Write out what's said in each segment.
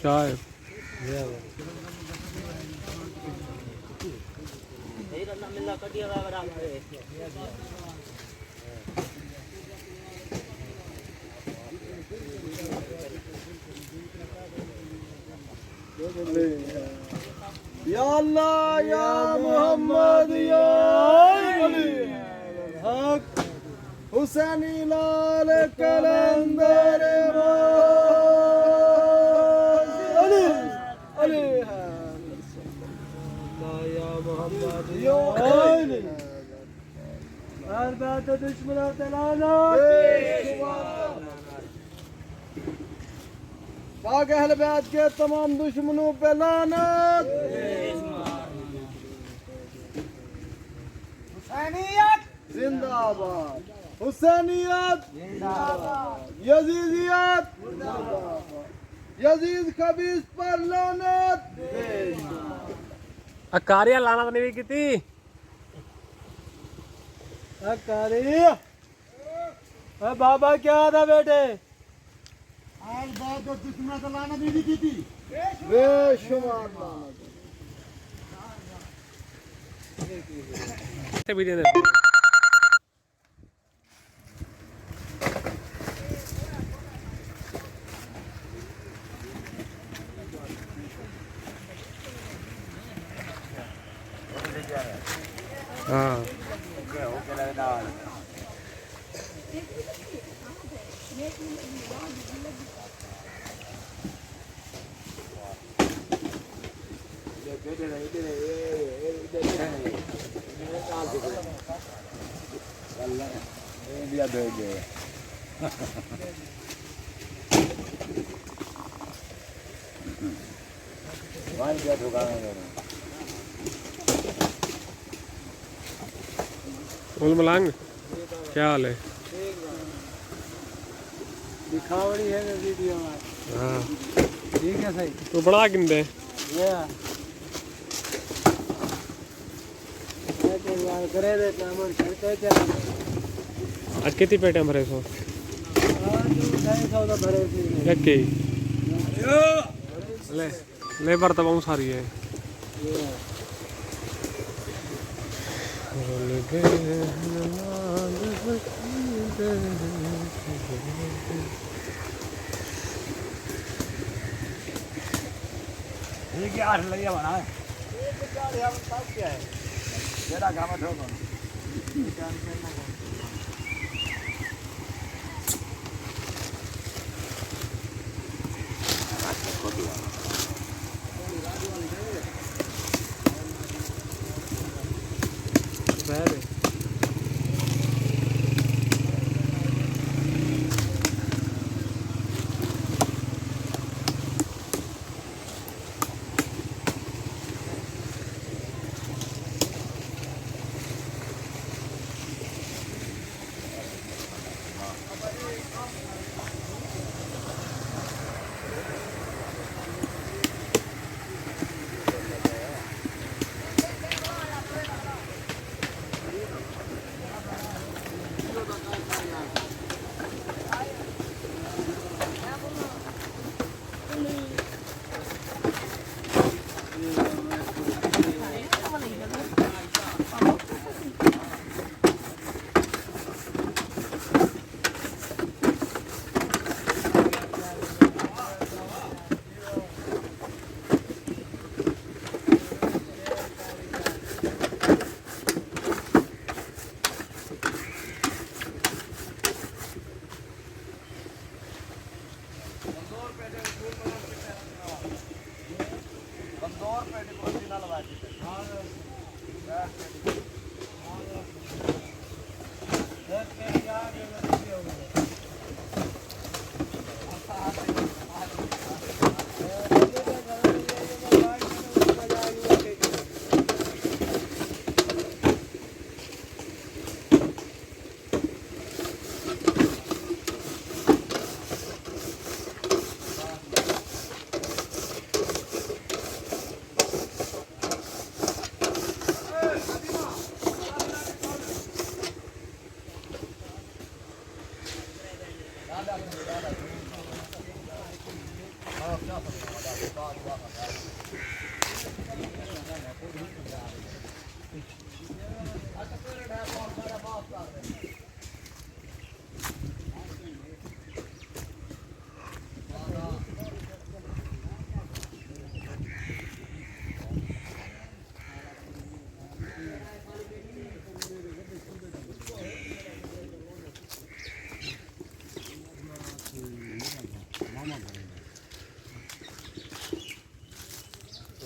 चाय या अल्लाह या मोहम्मद या अली हक हुसैनी लाल कलंदर अली अली या मोहम्मद या अली हर बात दुश्मन तलाना पाक अहल बैत के तमाम दुश्मनों पे लानत। हुसैनियत जिंदाबाद, हुसैनियत जिंदाबाद, यजीदियत जिंदाबाद, यजीद खबीस पर लानत। अकारिया लानत नहीं की थी अकारिया बाबा क्या था बेटे आज बात तो दुश्मन तो लाना भी की थी बेशुमार लाना वीडियो हाँ मलांग क्या हाल है? दिखावड़ी है वीडियो में। हाँ ठीक है सही तो बड़ा किंदे करे देते हम करते चला आज कितनी पेटे भरे सो भरे एक ले लेबर तो बहुत सारी है ये क्या लगिया बना है क्या है जेड़ा काम है ठोको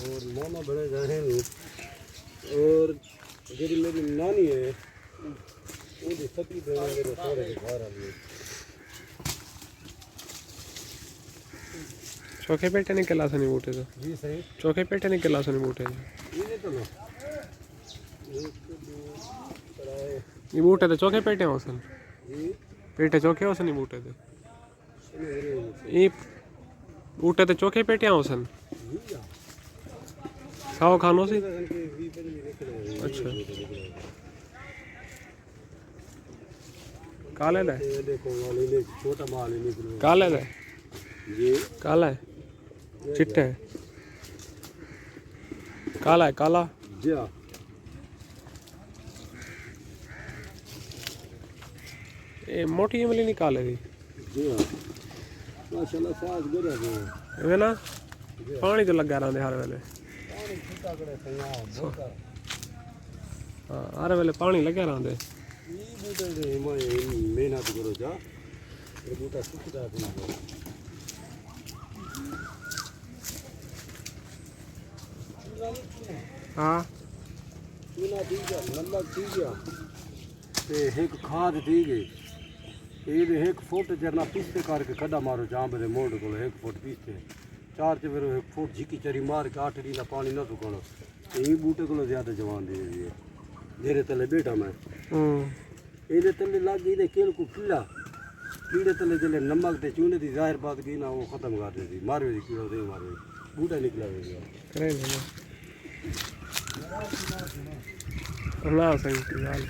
और मामा बड़े जाने और जी मेरी नानी है वो सकी मेरे सारे घर आ गए चौके पेटे निकला सनी बूटे तो जी सही चौके पेटे निकला सनी बूटे ये तो लो ये बूटे तो चौके पेटे हो सन जी पेटे चौके हो सनी बूटे तो ये बूटे तो चौके पेटे हो सन खाओ खानो सी अच्छा काले है देखो वाले ने छोटा माल निकल काले है ये काला है चिट्टा है काला है काला जी ये मोटी इमली निकाले थी जी माशाल्लाह साज गरा है ना पानी तो लगा रहंदे हर वेले हाँ हर वेले पानी लगे रहंदे ये बूटे दे मेहनत करो जा ये बूटा सुखदा नहीं हाँ चूना दी गया नमक दी गया ते एक खाद दी गई ये एक फुट जरना पीछे करके खड्डा मारो जाम दे मोड़ को एक फुट पीछे चार च फिर एक फुट झिकी चरी मार के 8 दी पानी ना सुकाना ये बूटे को ज्यादा जवान दे दी है जेरे तले बैठा मैं ये तले लग गई केल को कीड़े तले जले नमक ते चूने दी जाहिर बात की ना वो खत्म कर दी मारवे दी कीड़ा दे मारवे बूटा निकला गया करे अल्लाह सही यार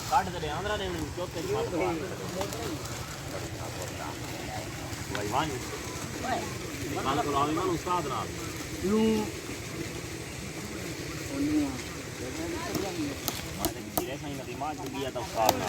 काट दे आंध्रा ने चौथे भाई वानी मानो को रावी मानो उस्ताद ना यू माने गिरे सही ना दिमाग दिया तो उस्ताद ना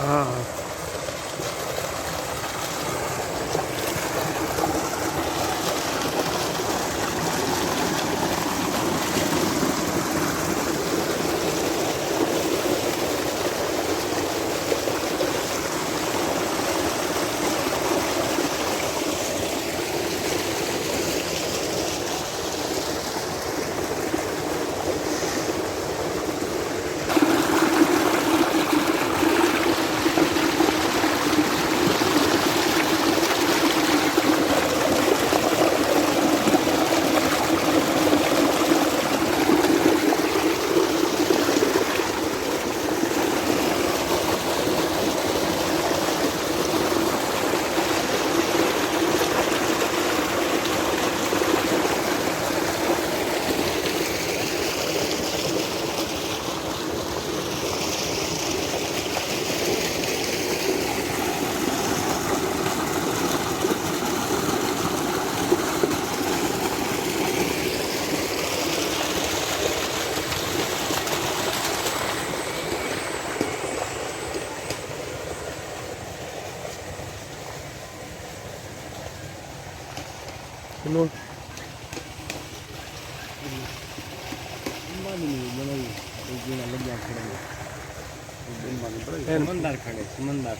हाँ समंदर खड़े समंदर